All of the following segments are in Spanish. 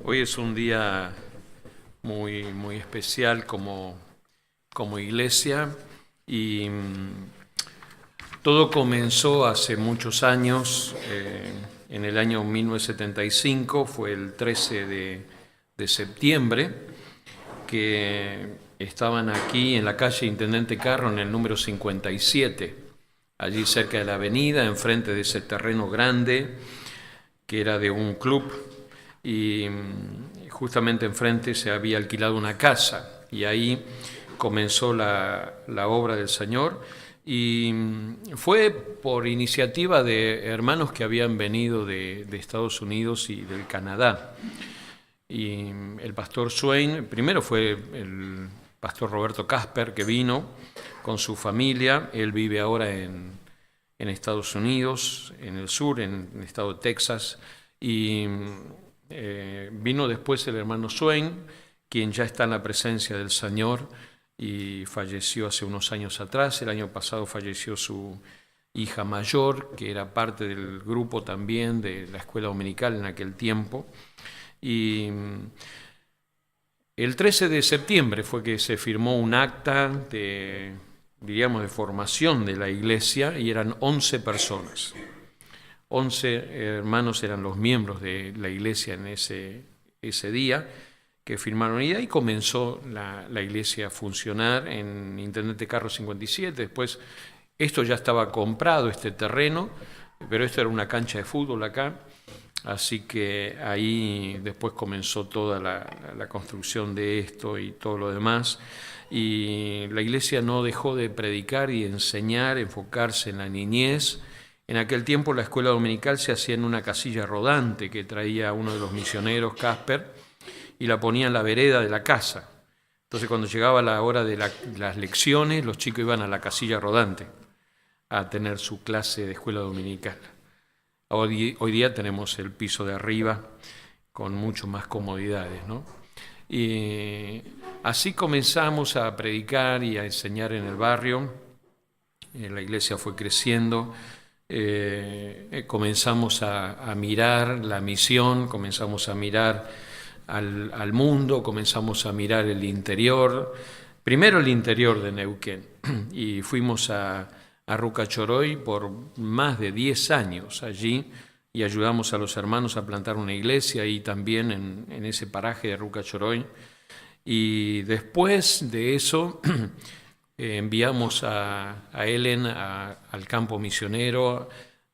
Hoy es un día muy especial como iglesia y todo comenzó hace muchos años, en el año 1975, fue el 13 de septiembre, que estaban aquí en la calle Intendente Carro, en el número 57, allí cerca de la avenida, enfrente de ese terreno grande que era de un club, y justamente enfrente se había alquilado una casa y ahí comenzó la obra del Señor, y fue por iniciativa de hermanos que habían venido de Estados Unidos y del Canadá. Y el pastor Swain, primero fue el pastor Roberto Casper, que vino con su familia. Él vive ahora en Estados Unidos, en el sur, en el estado de Texas, y vino después el hermano Swain, quien ya está en la presencia del Señor y falleció hace unos años atrás. El año pasado falleció su hija mayor, que era parte del grupo también de la escuela dominical en aquel tiempo. Y el 13 de septiembre fue que se firmó un acta de formación de la iglesia, y eran 11 personas. 11 hermanos eran los miembros de la iglesia en ese día que firmaron, y ahí comenzó la iglesia a funcionar en Intendente Carro 57. Después esto ya estaba comprado, este terreno, pero esto era una cancha de fútbol acá, así que ahí después comenzó toda la construcción de esto y todo lo demás. Y la iglesia no dejó de predicar y enseñar, enfocarse en la niñez. En aquel tiempo la escuela dominical se hacía en una casilla rodante que traía uno de los misioneros, Casper, y la ponía en la vereda de la casa. Entonces cuando llegaba la hora de las lecciones, los chicos iban a la casilla rodante a tener su clase de escuela dominical. Hoy día tenemos el piso de arriba con mucho más comodidades, ¿no? Y así comenzamos a predicar y a enseñar en el barrio. La iglesia fue creciendo. Comenzamos a mirar la misión, comenzamos a mirar al mundo, comenzamos a mirar el interior, primero el interior de Neuquén, y fuimos a Rucachoroy por más de 10 años allí, y ayudamos a los hermanos a plantar una iglesia ahí también en ese paraje de Rucachoroy. Y después de eso enviamos a Ellen al campo misionero,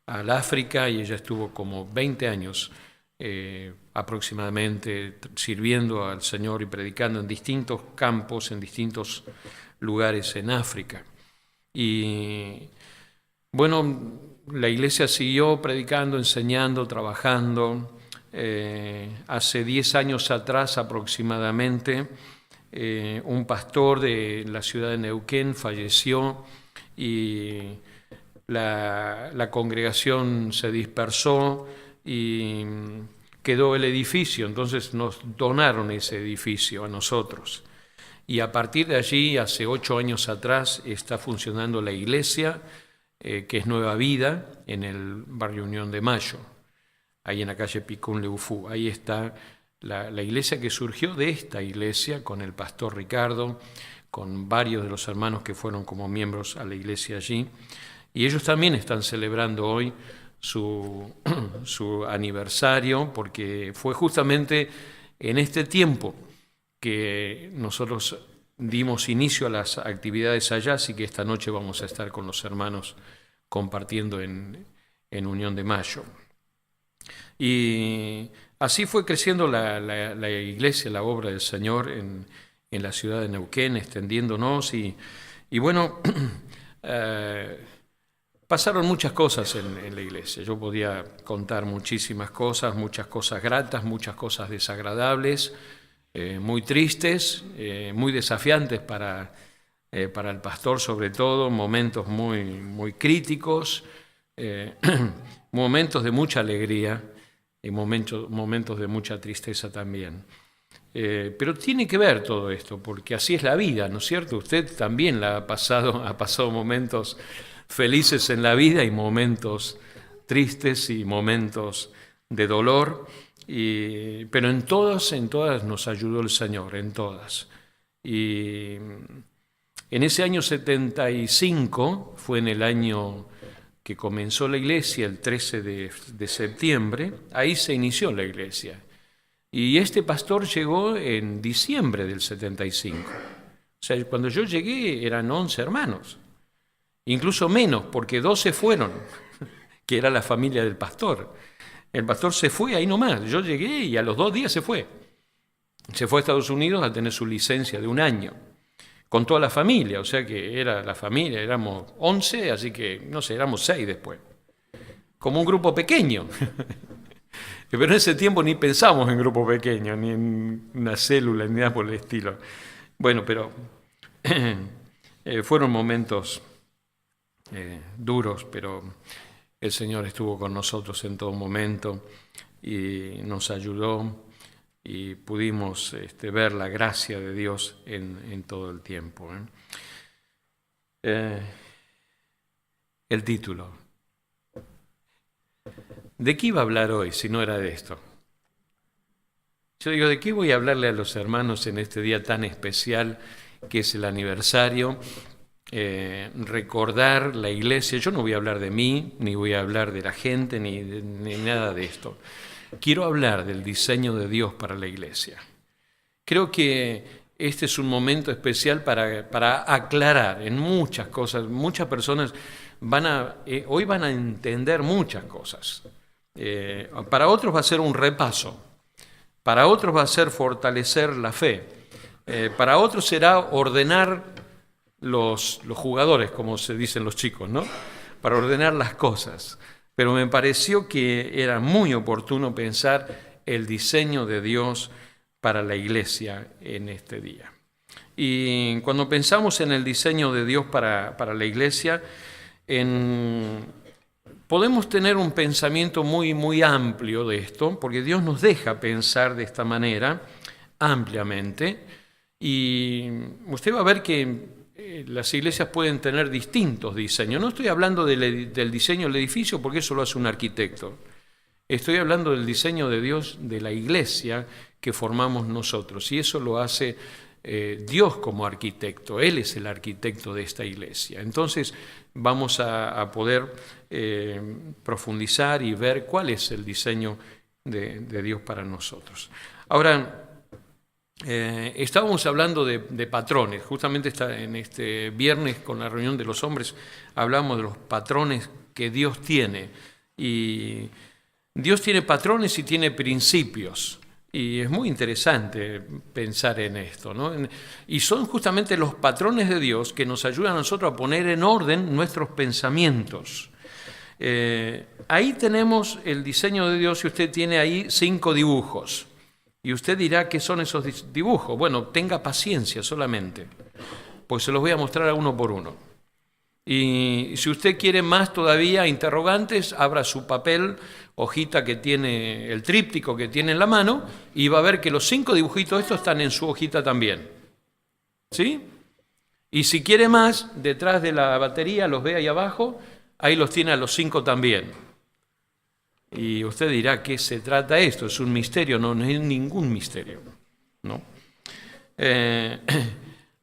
al África, y ella estuvo como 20 años aproximadamente sirviendo al Señor y predicando en distintos campos, en distintos lugares en África. Y bueno, la iglesia siguió predicando, enseñando, trabajando. Hace 10 años atrás aproximadamente, un pastor de la ciudad de Neuquén falleció y la congregación se dispersó y quedó el edificio. Entonces nos donaron ese edificio a nosotros. Y a partir de allí, hace 8 años atrás, está funcionando la iglesia, que es Nueva Vida, en el barrio Unión de Mayo, ahí en la calle Picún Leufú. Ahí está la iglesia que surgió de esta iglesia, con el pastor Ricardo, con varios de los hermanos que fueron como miembros a la iglesia allí. Y ellos también están celebrando hoy su aniversario, porque fue justamente en este tiempo que nosotros dimos inicio a las actividades allá, así que esta noche vamos a estar con los hermanos compartiendo en Unión de Mayo. Y así fue creciendo la iglesia, la obra del Señor en la ciudad de Neuquén, extendiéndonos. Y bueno, pasaron muchas cosas en la iglesia. Yo podía contar muchísimas cosas, muchas cosas gratas, muchas cosas desagradables, muy tristes, muy desafiantes para el pastor, sobre todo, momentos muy críticos, momentos de mucha alegría y momentos de mucha tristeza también. Pero tiene que ver todo esto, porque así es la vida, ¿no es cierto? Usted también ha pasado momentos felices en la vida y momentos tristes y momentos de dolor, Pero en todas nos ayudó el Señor, en todas. Y en ese año 75, fue en el año que comenzó la iglesia, el 13 de septiembre, ahí se inició la iglesia. Y este pastor llegó en diciembre del 75. O sea, cuando yo llegué eran 11 hermanos, incluso menos, porque 12 fueron, que era la familia del pastor. El pastor se fue ahí nomás, yo llegué y a los 2 días se fue. Se fue a Estados Unidos a tener su licencia de 1 año, con toda la familia, o sea que era la familia, éramos 11, así que, no sé, éramos 6 después. Como un grupo pequeño. Pero en ese tiempo ni pensamos en grupo pequeño, ni en una célula, ni nada por el estilo. Bueno, pero fueron momentos duros, pero el Señor estuvo con nosotros en todo momento y nos ayudó y pudimos ver la gracia de Dios en todo el tiempo. El título. ¿De qué iba a hablar hoy si no era de esto? Yo digo, ¿de qué voy a hablarle a los hermanos en este día tan especial que es el aniversario? Recordar la iglesia. Yo no voy a hablar de mí, ni voy a hablar de la gente, ni nada de esto. Quiero hablar del diseño de Dios para la iglesia. Creo que este es un momento especial para aclarar en muchas cosas. Muchas personas hoy van a entender muchas cosas. Para otros va a ser un repaso, para otros va a ser fortalecer la fe, para otros será ordenar los jugadores, como se dicen los chicos, ¿no? Para ordenar las cosas. Pero me pareció que era muy oportuno pensar el diseño de Dios para la iglesia en este día. Y cuando pensamos en el diseño de Dios para la iglesia, podemos tener un pensamiento muy, muy amplio de esto, porque Dios nos deja pensar de esta manera ampliamente, y usted va a ver que las iglesias pueden tener distintos diseños. No estoy hablando del diseño del edificio, porque eso lo hace un arquitecto. Estoy hablando del diseño de Dios de la iglesia que formamos nosotros, y eso lo hace Dios como arquitecto. Él es el arquitecto de esta iglesia. Entonces vamos a poder profundizar y ver cuál es el diseño de Dios para nosotros. Ahora, estábamos hablando de patrones. Justamente en este viernes con la reunión de los hombres hablamos de los patrones que Dios tiene. Y Dios tiene patrones y tiene principios. Y es muy interesante pensar en esto, ¿no? Y son justamente los patrones de Dios que nos ayudan a nosotros a poner en orden nuestros pensamientos. Ahí tenemos el diseño de Dios y usted tiene ahí 5 dibujos. Y usted dirá, ¿qué son esos dibujos? Bueno, tenga paciencia solamente, pues se los voy a mostrar uno por uno. Y si usted quiere más todavía interrogantes, abra su papel, hojita que tiene, el tríptico que tiene en la mano, y va a ver que los 5 dibujitos estos están en su hojita también. ¿Sí? Y si quiere más, detrás de la batería, los ve ahí abajo, ahí los tiene a los 5 también. Y usted dirá, ¿qué se trata esto? ¿Es un misterio? No, no es ningún misterio, ¿no?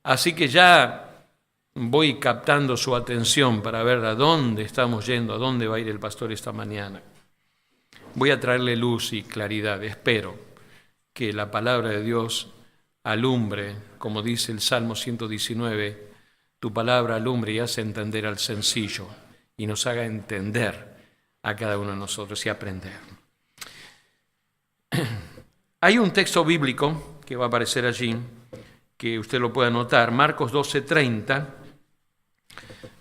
Así que ya voy captando su atención para ver a dónde estamos yendo, a dónde va a ir el pastor esta mañana. Voy a traerle luz y claridad. Espero que la palabra de Dios alumbre, como dice el Salmo 119, tu palabra alumbre y hace entender al sencillo y nos haga entender a cada uno de nosotros y aprender. Hay un texto bíblico que va a aparecer allí, que usted lo puede anotar, Marcos 12:30.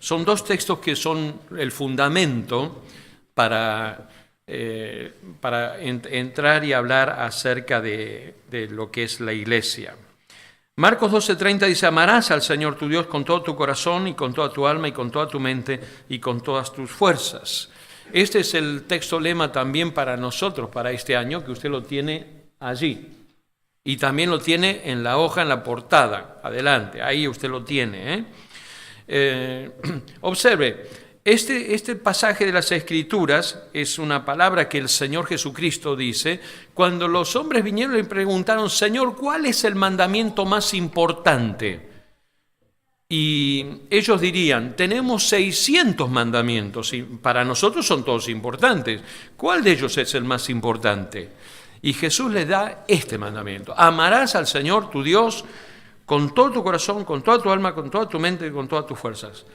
Son 2 textos que son el fundamento para entrar y hablar acerca de lo que es la iglesia. Marcos 12:30 dice, amarás al Señor tu Dios con todo tu corazón y con toda tu alma y con toda tu mente y con todas tus fuerzas. Este es el texto lema también para nosotros, para este año, que usted lo tiene allí. Y también lo tiene en la hoja, en la portada, adelante, ahí usted lo tiene. Observe, Este pasaje de las Escrituras es una palabra que el Señor Jesucristo dice cuando los hombres vinieron y le preguntaron: Señor, ¿cuál es el mandamiento más importante? Y ellos dirían: tenemos 600 mandamientos y para nosotros son todos importantes. ¿Cuál de ellos es el más importante? Y Jesús les da este mandamiento: amarás al Señor tu Dios con todo tu corazón, con toda tu alma, con toda tu mente y con todas tus fuerzas.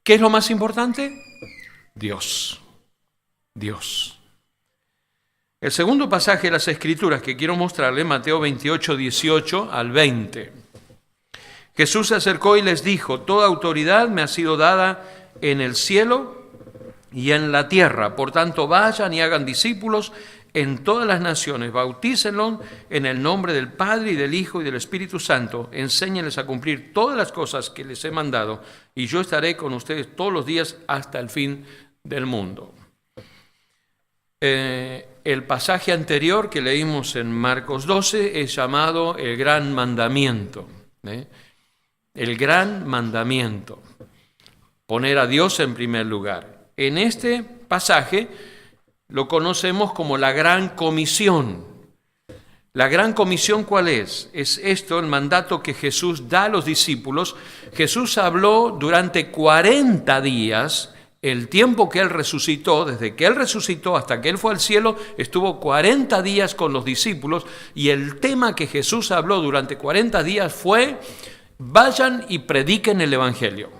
¿Qué es lo más importante? Dios. Dios. El segundo pasaje de las Escrituras que quiero mostrarle, Mateo 28, 18 al 20. Jesús se acercó y les dijo: toda autoridad me ha sido dada en el cielo y en la tierra. Por tanto, vayan y hagan discípulos en todas las naciones, bautícenlos en el nombre del Padre y del Hijo y del Espíritu Santo, enséñenles a cumplir todas las cosas que les he mandado, y yo estaré con ustedes todos los días hasta el fin del mundo. El pasaje anterior que leímos en Marcos 12 es llamado el Gran Mandamiento. El Gran Mandamiento, poner a Dios en primer lugar. En este pasaje lo conocemos como la Gran Comisión. ¿La Gran Comisión cuál es? Es esto, el mandato que Jesús da a los discípulos. Jesús habló durante 40 días, el tiempo que Él resucitó, desde que Él resucitó hasta que Él fue al cielo, estuvo 40 días con los discípulos, y el tema que Jesús habló durante 40 días fue: vayan y prediquen el Evangelio.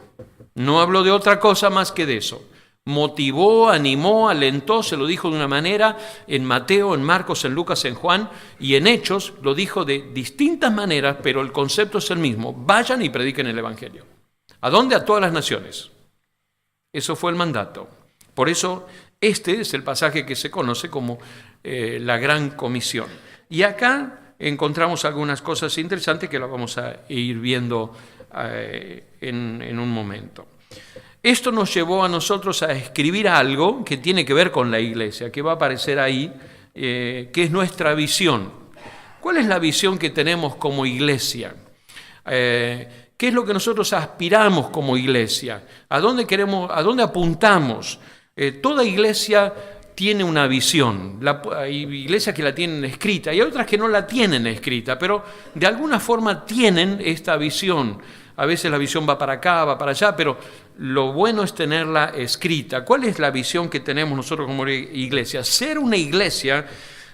No habló de otra cosa más que de eso. Motivó, animó, alentó, se lo dijo de una manera en Mateo, en Marcos, en Lucas, en Juan, y en Hechos lo dijo de distintas maneras, pero el concepto es el mismo: vayan y prediquen el Evangelio. ¿A dónde? A todas las naciones. Eso fue el mandato. Por eso este es el pasaje que se conoce como la Gran Comisión. Y acá encontramos algunas cosas interesantes que las vamos a ir viendo en un momento. Esto nos llevó a nosotros a escribir algo que tiene que ver con la iglesia, que va a aparecer ahí, que es nuestra visión. ¿Cuál es la visión que tenemos como iglesia? ¿Qué es lo que nosotros aspiramos como iglesia? ¿A dónde queremos, a dónde apuntamos? Toda iglesia tiene una visión. Hay iglesias que la tienen escrita y hay otras que no la tienen escrita, pero de alguna forma tienen esta visión. A veces la visión va para acá, va para allá, pero lo bueno es tenerla escrita. ¿Cuál es la visión que tenemos nosotros como iglesia? Ser una iglesia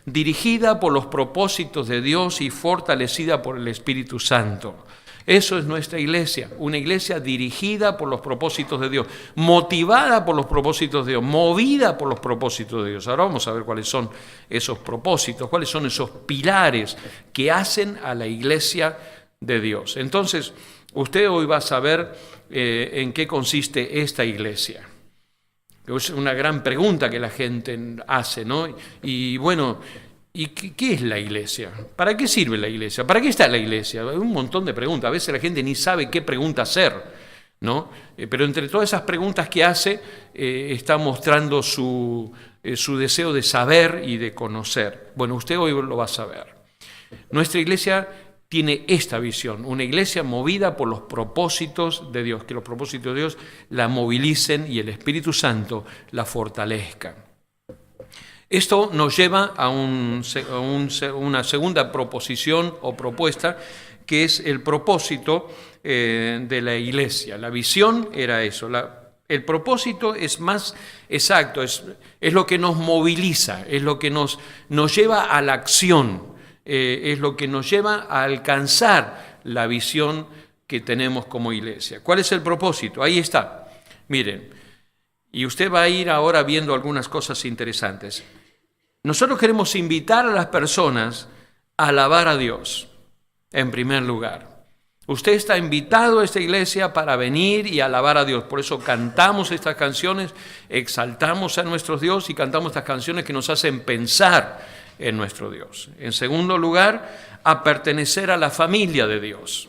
dirigida por los propósitos de Dios y fortalecida por el Espíritu Santo. Eso es nuestra iglesia, una iglesia dirigida por los propósitos de Dios, motivada por los propósitos de Dios, movida por los propósitos de Dios. Ahora vamos a ver cuáles son esos propósitos, cuáles son esos pilares que hacen a la iglesia de Dios. Entonces, usted hoy va a saber en qué consiste esta iglesia. Es una gran pregunta que la gente hace, ¿no? Y bueno, ¿y qué es la iglesia? ¿Para qué sirve la iglesia? ¿Para qué está la iglesia? Hay un montón de preguntas. A veces la gente ni sabe qué pregunta hacer, ¿no? Pero entre todas esas preguntas que hace, está mostrando su deseo de saber y de conocer. Bueno, usted hoy lo va a saber. Nuestra iglesia tiene esta visión, una iglesia movida por los propósitos de Dios, que los propósitos de Dios la movilicen y el Espíritu Santo la fortalezca. Esto nos lleva a una segunda proposición o propuesta, que es el propósito de la iglesia. La visión era eso. El propósito es más exacto, es lo que nos moviliza, es lo que nos lleva a la acción, es lo que nos lleva a alcanzar la visión que tenemos como iglesia. ¿Cuál es el propósito? Ahí está. Miren, y usted va a ir ahora viendo algunas cosas interesantes. Nosotros queremos invitar a las personas a alabar a Dios, en primer lugar. Usted está invitado a esta iglesia para venir y alabar a Dios. Por eso cantamos estas canciones, exaltamos a nuestro Dios y cantamos estas canciones que nos hacen pensar en nuestro Dios. En segundo lugar, a pertenecer a la familia de Dios.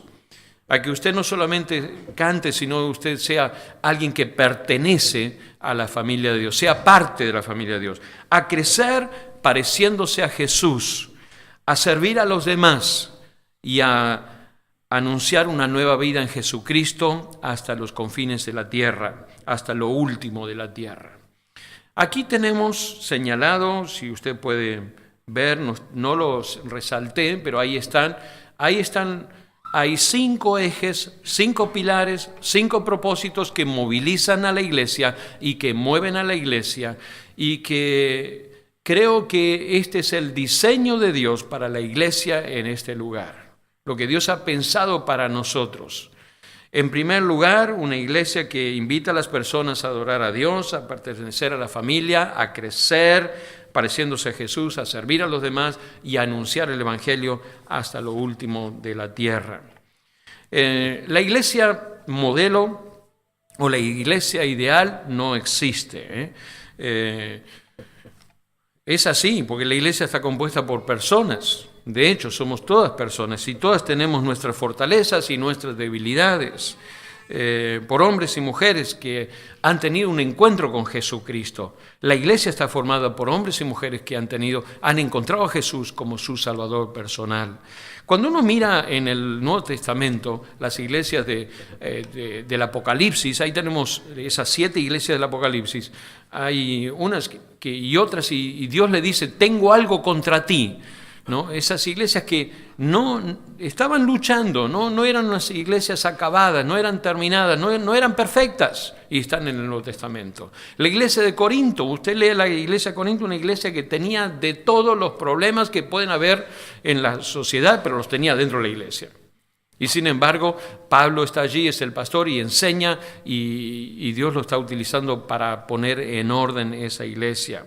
A que usted no solamente cante, sino usted sea alguien que pertenece a la familia de Dios, sea parte de la familia de Dios. A crecer pareciéndose a Jesús, a servir a los demás y a anunciar una nueva vida en Jesucristo hasta los confines de la tierra, hasta lo último de la tierra. Aquí tenemos señalado, si usted puede ver, no los resalté, pero ahí están, hay 5 ejes, 5 pilares, 5 propósitos que movilizan a la iglesia y que mueven a la iglesia, y que creo que este es el diseño de Dios para la iglesia en este lugar, lo que Dios ha pensado para nosotros. En primer lugar, una iglesia que invita a las personas a adorar a Dios, a pertenecer a la familia, a crecer, pareciéndose a Jesús, a servir a los demás y a anunciar el Evangelio hasta lo último de la tierra. La iglesia modelo o la iglesia ideal no existe. Es así, porque la iglesia está compuesta por personas. De hecho, somos todas personas y todas tenemos nuestras fortalezas y nuestras debilidades, por hombres y mujeres que han tenido un encuentro con Jesucristo. La iglesia está formada por hombres y mujeres que han encontrado a Jesús como su Salvador personal. Cuando uno mira en el Nuevo Testamento las iglesias del Apocalipsis, ahí tenemos esas 7 iglesias del Apocalipsis, hay unas y otras, y Dios le dice, tengo algo contra ti, ¿no? Esas iglesias que no estaban luchando, no eran unas iglesias acabadas, no eran terminadas, no eran perfectas, y están en el Nuevo Testamento. La iglesia de Corinto, usted lee la iglesia de Corinto, una iglesia que tenía de todos los problemas que pueden haber en la sociedad, pero los tenía dentro de la iglesia. Y sin embargo, Pablo está allí, es el pastor y enseña, y Dios lo está utilizando para poner en orden esa iglesia.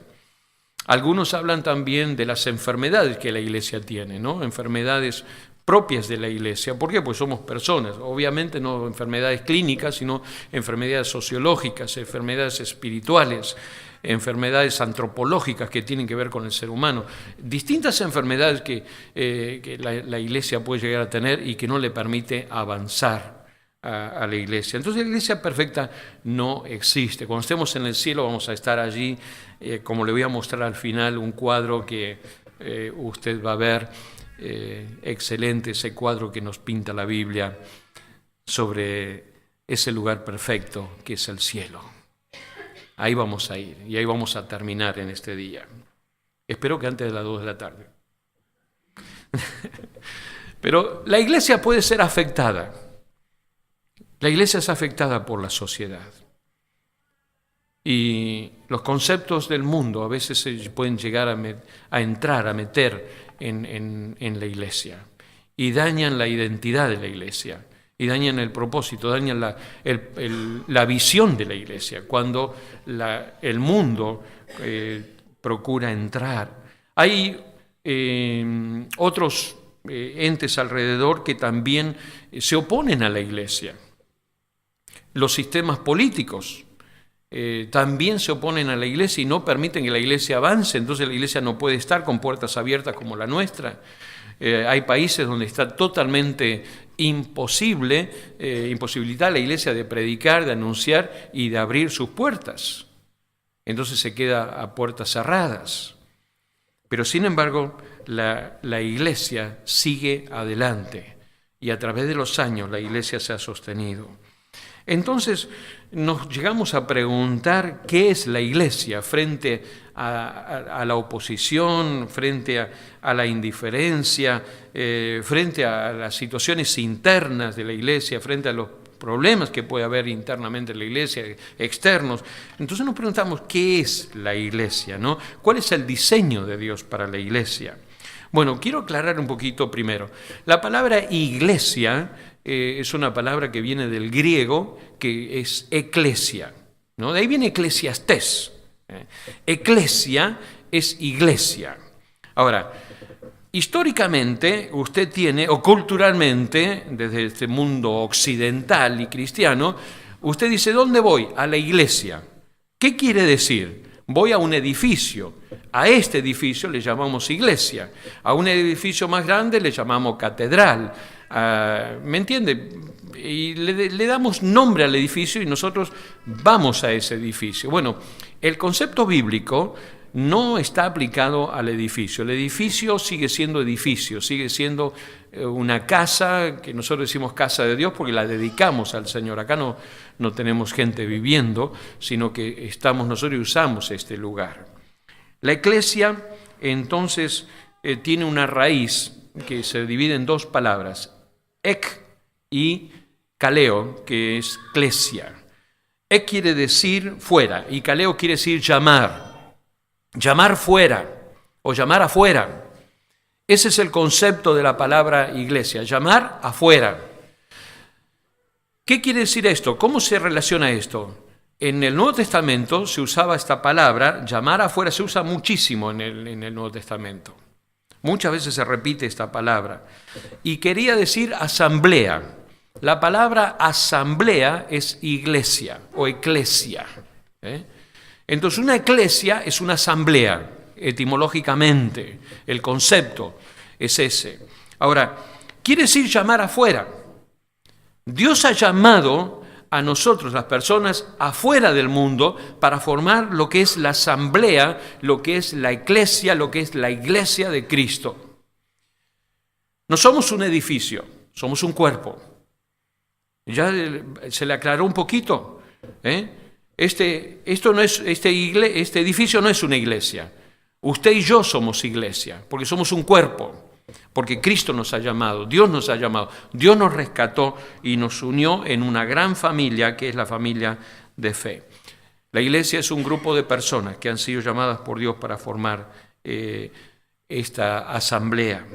Algunos hablan también de las enfermedades que la iglesia tiene, ¿no? Enfermedades propias de la iglesia. ¿Por qué? Pues somos personas. Obviamente no enfermedades clínicas, sino enfermedades sociológicas, enfermedades espirituales, enfermedades antropológicas que tienen que ver con el ser humano. Distintas enfermedades que la iglesia puede llegar a tener y que no le permite avanzar a la iglesia. Entonces la iglesia perfecta no existe. Cuando estemos en el cielo vamos a estar allí, como le voy a mostrar al final, un cuadro que usted va a ver, excelente, ese cuadro que nos pinta la Biblia sobre ese lugar perfecto que es el cielo. Ahí vamos a ir y ahí vamos a terminar en este día. Espero que antes de las 2 de la tarde. Pero la iglesia puede ser afectada. La iglesia es afectada por la sociedad. Y los conceptos del mundo a veces se pueden llegar a meter en la iglesia. Y dañan la identidad de la iglesia. Y dañan el propósito, dañan la visión de la iglesia. Cuando el mundo procura entrar. Hay otros entes alrededor que también se oponen a la iglesia. Los sistemas políticos también se oponen a la iglesia y no permiten que la iglesia avance, entonces la iglesia no puede estar con puertas abiertas como la nuestra. Hay países donde está totalmente imposibilitada la iglesia de predicar, de anunciar y de abrir sus puertas. Entonces se queda a puertas cerradas. Pero sin embargo, la iglesia sigue adelante y a través de los años la iglesia se ha sostenido. Entonces nos llegamos a preguntar qué es la iglesia frente a la oposición, frente a la indiferencia, frente a las situaciones internas de la iglesia, frente a los problemas que puede haber internamente en la iglesia, externos. Entonces nos preguntamos qué es la iglesia, ¿no? ¿Cuál es el diseño de Dios para la iglesia? Bueno, quiero aclarar un poquito primero. La palabra iglesia es una palabra que viene del griego, que es eclesia, ¿no? De ahí viene eclesiastés. Eclesia es iglesia. Ahora, históricamente usted tiene, o culturalmente, desde este mundo occidental y cristiano, usted dice, ¿dónde voy? A la iglesia. ¿Qué quiere decir? Voy a un edificio. A este edificio le llamamos iglesia. A un edificio más grande le llamamos catedral. ¿Me entiende? Y le damos nombre al edificio y nosotros vamos a ese edificio. Bueno, el concepto bíblico no está aplicado al edificio. El edificio sigue siendo edificio, sigue siendo una casa, que nosotros decimos casa de Dios porque la dedicamos al Señor. Acá no tenemos gente viviendo, sino que estamos nosotros y usamos este lugar. La iglesia, entonces, tiene una raíz que se divide en dos palabras, ek y kaleo, que es klesia. Ek quiere decir fuera y kaleo quiere decir llamar fuera o llamar afuera. Ese es el concepto de la palabra iglesia, llamar afuera. ¿Qué quiere decir esto? ¿Cómo se relaciona esto? En el Nuevo Testamento se usaba esta palabra, llamar afuera, se usa muchísimo en el Nuevo Testamento. Muchas veces se repite esta palabra. Y quería decir asamblea. La palabra asamblea es iglesia o eclesia. Entonces una eclesia es una asamblea, etimológicamente. El concepto es ese. Ahora, quiere decir llamar afuera. Dios ha llamado a nosotros, las personas, afuera del mundo para formar lo que es la asamblea, lo que es la eclesia, lo que es la iglesia de Cristo. No somos un edificio, somos un cuerpo. Ya se le aclaró un poquito. Este edificio no es una iglesia. Usted y yo somos iglesia, porque somos un cuerpo. Porque Cristo nos ha llamado, Dios nos ha llamado, Dios nos rescató y nos unió en una gran familia que es la familia de fe. La iglesia es un grupo de personas que han sido llamadas por Dios para formar esta asamblea.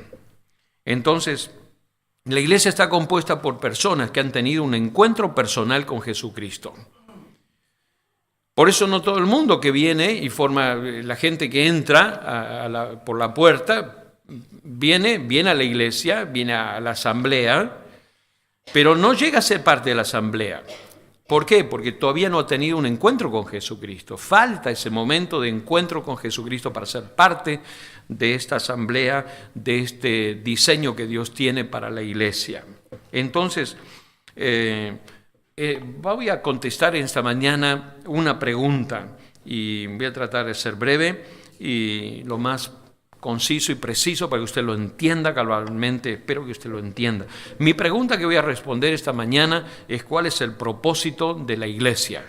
Entonces, la iglesia está compuesta por personas que han tenido un encuentro personal con Jesucristo. Por eso no todo el mundo que viene y forma, la gente que entra por la puerta, viene a la iglesia, viene a la asamblea, pero no llega a ser parte de la asamblea. ¿Por qué? Porque todavía no ha tenido un encuentro con Jesucristo. Falta ese momento de encuentro con Jesucristo para ser parte de esta asamblea, de este diseño que Dios tiene para la iglesia. Entonces, voy a contestar esta mañana una pregunta y voy a tratar de ser breve y lo más conciso y preciso para que usted lo entienda cabalmente. Espero que usted lo entienda. Mi pregunta que voy a responder esta mañana es: ¿cuál es el propósito de la iglesia?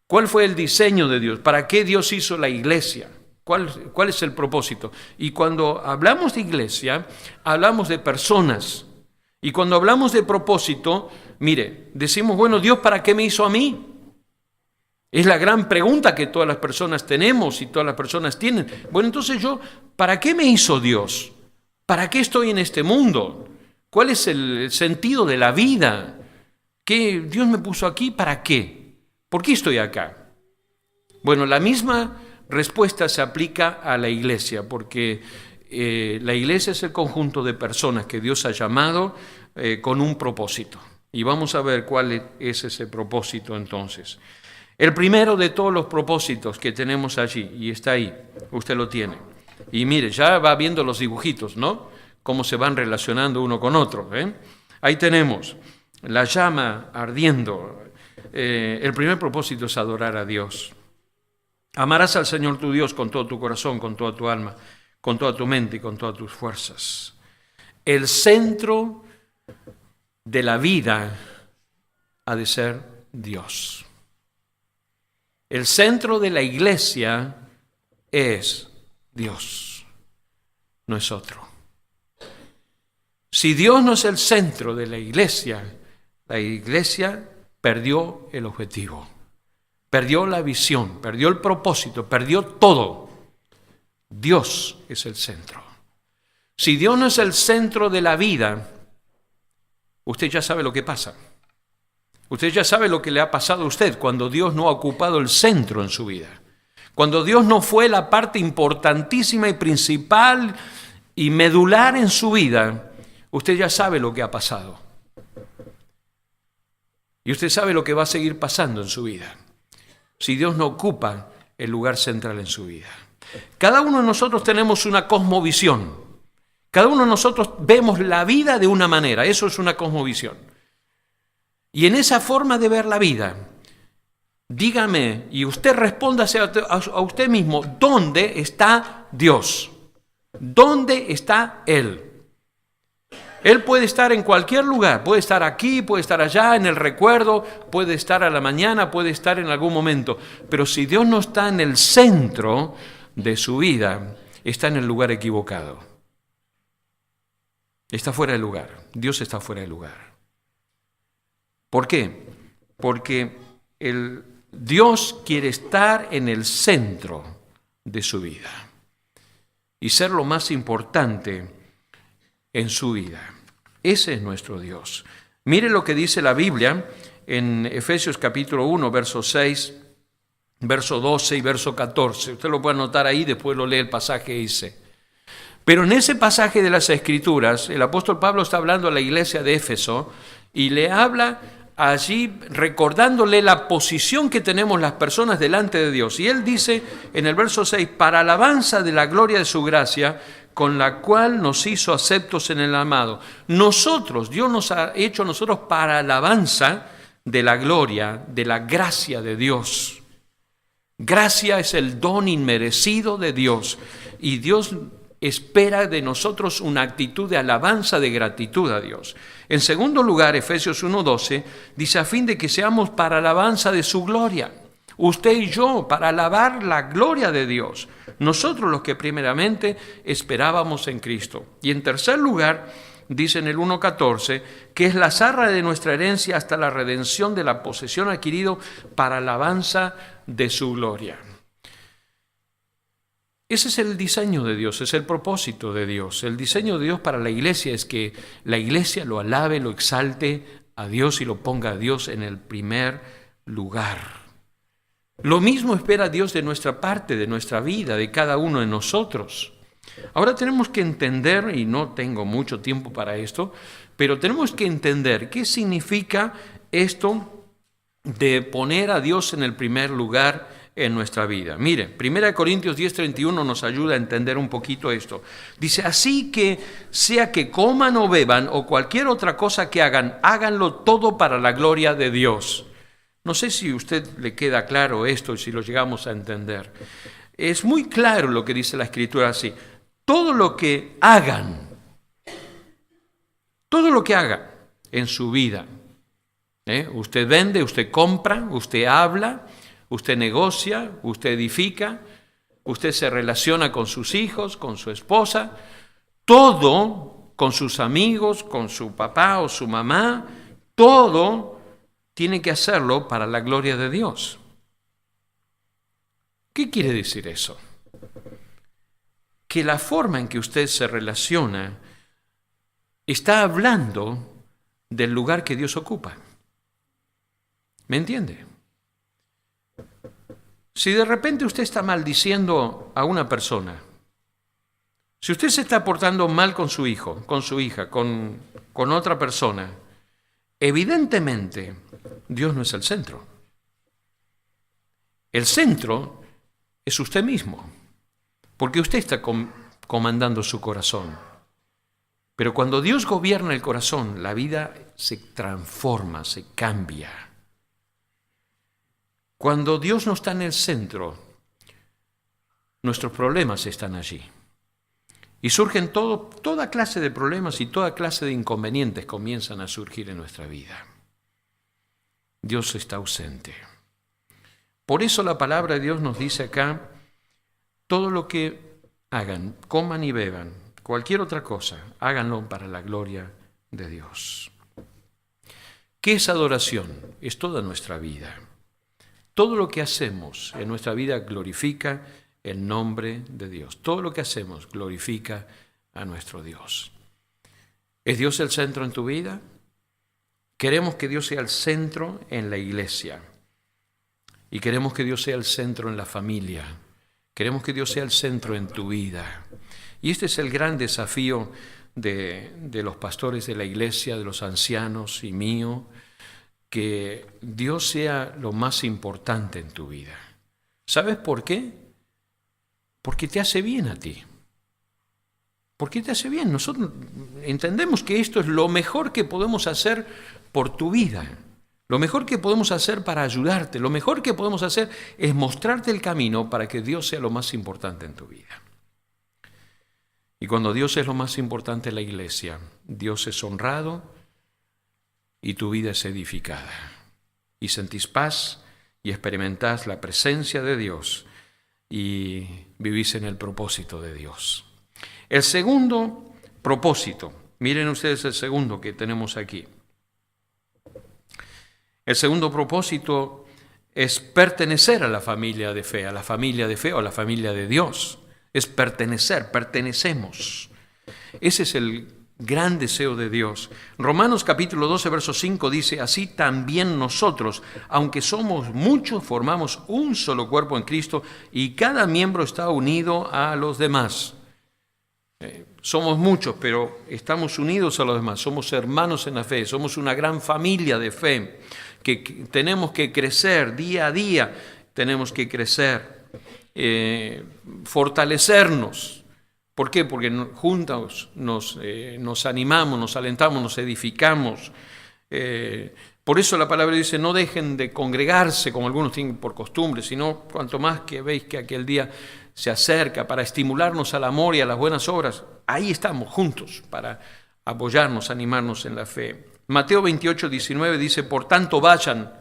¿Cuál fue el diseño de Dios? ¿Para qué Dios hizo la iglesia? ¿Cuál es el propósito? Y cuando hablamos de iglesia, hablamos de personas. Y cuando hablamos de propósito, mire, decimos, bueno, Dios, ¿para qué me hizo a mí? Es la gran pregunta que todas las personas tenemos y todas las personas tienen. Bueno, entonces ¿para qué me hizo Dios? ¿Para qué estoy en este mundo? ¿Cuál es el sentido de la vida? ¿Qué Dios me puso aquí? ¿Para qué? ¿Por qué estoy acá? Bueno, la misma respuesta se aplica a la iglesia, porque la iglesia es el conjunto de personas que Dios ha llamado con un propósito. Y vamos a ver cuál es ese propósito entonces. El primero de todos los propósitos que tenemos allí, y está ahí, usted lo tiene. Y mire, ya va viendo los dibujitos, ¿no? Cómo se van relacionando uno con otro. Ahí tenemos la llama ardiendo. El primer propósito es adorar a Dios. Amarás al Señor tu Dios con todo tu corazón, con toda tu alma, con toda tu mente y con todas tus fuerzas. El centro de la vida ha de ser Dios. El centro de la iglesia es Dios, no es otro. Si Dios no es el centro de la iglesia perdió el objetivo, perdió la visión, perdió el propósito, perdió todo. Dios es el centro. Si Dios no es el centro de la vida, usted ya sabe lo que pasa. Usted ya sabe lo que le ha pasado a usted cuando Dios no ha ocupado el centro en su vida. Cuando Dios no fue la parte importantísima y principal y medular en su vida, usted ya sabe lo que ha pasado. Y usted sabe lo que va a seguir pasando en su vida, si Dios no ocupa el lugar central en su vida. Cada uno de nosotros tenemos una cosmovisión. Cada uno de nosotros vemos la vida de una manera. Eso es una cosmovisión. Y en esa forma de ver la vida, Dígame, y usted respóndase a usted mismo, ¿dónde está Dios? ¿Dónde está Él? Él puede estar en cualquier lugar, puede estar aquí, puede estar allá, en el recuerdo, puede estar a la mañana, puede estar en algún momento. Pero si Dios no está en el centro de su vida, está en el lugar equivocado. Está fuera de lugar. Dios está fuera de lugar. ¿Por qué? Porque Dios quiere estar en el centro de su vida y ser lo más importante en su vida. Ese es nuestro Dios. Mire lo que dice la Biblia en Efesios capítulo 1, verso 6, verso 12 y verso 14. Usted lo puede anotar ahí, después lo lee el pasaje ese. Pero en ese pasaje de las Escrituras, el apóstol Pablo está hablando a la iglesia de Éfeso y le habla allí recordándole la posición que tenemos las personas delante de Dios. Y él dice en el verso 6, para alabanza de la gloria de su gracia, con la cual nos hizo aceptos en el amado. Dios nos ha hecho a nosotros para alabanza de la gloria, de la gracia de Dios. Gracia es el don inmerecido de Dios y Dios espera de nosotros una actitud de alabanza, de gratitud a Dios. En segundo lugar, Efesios 1:12 dice a fin de que seamos para alabanza de su gloria. Usted y yo, para alabar la gloria de Dios. Nosotros los que primeramente esperábamos en Cristo. Y en tercer lugar, dice en el 1:14, que es la zarra de nuestra herencia hasta la redención de la posesión adquirido para alabanza de su gloria. Ese es el diseño de Dios, es el propósito de Dios. El diseño de Dios para la iglesia es que la iglesia lo alabe, lo exalte a Dios y lo ponga a Dios en el primer lugar. Lo mismo espera Dios de nuestra parte, de nuestra vida, de cada uno de nosotros. Ahora tenemos que entender, y no tengo mucho tiempo para esto, pero tenemos que entender qué significa esto de poner a Dios en el primer lugar en nuestra vida. Mire, 1 Corintios 10:31 nos ayuda a entender un poquito esto. Dice, así que sea que coman o beban o cualquier otra cosa que hagan, háganlo todo para la gloria de Dios. No sé si a usted le queda claro esto y si lo llegamos a entender. Es muy claro lo que dice la Escritura así. Todo lo que hagan en su vida, usted vende, usted compra, usted habla, usted negocia, usted edifica, usted se relaciona con sus hijos, con su esposa, todo con sus amigos, con su papá o su mamá, todo tiene que hacerlo para la gloria de Dios. ¿Qué quiere decir eso? Que la forma en que usted se relaciona está hablando del lugar que Dios ocupa. ¿Me entiende? Si de repente usted está maldiciendo a una persona, si usted se está portando mal con su hijo, con su hija, con otra persona, evidentemente Dios no es el centro. El centro es usted mismo, porque usted está comandando su corazón. Pero cuando Dios gobierna el corazón, la vida se transforma, se cambia. Cuando Dios no está en el centro, nuestros problemas están allí. Y surgen toda clase de problemas y toda clase de inconvenientes comienzan a surgir en nuestra vida. Dios está ausente. Por eso la palabra de Dios nos dice acá, todo lo que hagan, coman y beban, cualquier otra cosa, háganlo para la gloria de Dios. ¿Qué es adoración? Es toda nuestra vida. Todo lo que hacemos en nuestra vida glorifica el nombre de Dios. Todo lo que hacemos glorifica a nuestro Dios. ¿Es Dios el centro en tu vida? Queremos que Dios sea el centro en la iglesia. Y queremos que Dios sea el centro en la familia. Queremos que Dios sea el centro en tu vida. Y este es el gran desafío de los pastores de la iglesia, de los ancianos y mío, que Dios sea lo más importante en tu vida. ¿Sabes por qué? Porque te hace bien a ti. ¿Por qué te hace bien? Nosotros entendemos que esto es lo mejor que podemos hacer por tu vida. Lo mejor que podemos hacer para ayudarte, lo mejor que podemos hacer es mostrarte el camino para que Dios sea lo más importante en tu vida. Y cuando Dios es lo más importante en la iglesia, Dios es honrado y tu vida es edificada. Y sentís paz y experimentás la presencia de Dios y vivís en el propósito de Dios. El segundo propósito, miren ustedes el segundo que tenemos aquí. El segundo propósito es pertenecer a la familia de fe, o a la familia de Dios. Es pertenecer, pertenecemos. Ese es el gran deseo de Dios. Romanos capítulo 12, verso 5 dice, así también nosotros, aunque somos muchos, formamos un solo cuerpo en Cristo y cada miembro está unido a los demás. Somos muchos, pero estamos unidos a los demás. Somos hermanos en la fe, somos una gran familia de fe que tenemos que crecer día a día, tenemos que crecer. Fortalecernos. ¿Por qué? Porque juntos nos animamos, nos alentamos, nos edificamos. Por eso la palabra dice, no dejen de congregarse como algunos tienen por costumbre, sino cuanto más que veis que aquel día se acerca para estimularnos al amor y a las buenas obras. Ahí estamos juntos para apoyarnos, animarnos en la fe. Mateo 28, 19 dice, por tanto vayan,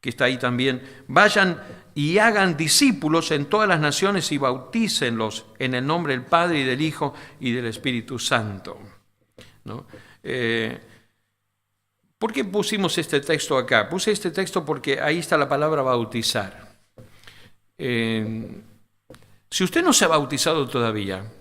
que está ahí también, vayan y hagan discípulos en todas las naciones y bautícenlos en el nombre del Padre y del Hijo y del Espíritu Santo. ¿No? ¿Por qué pusimos este texto acá? Puse este texto porque ahí está la palabra bautizar. Si usted no se ha bautizado todavía,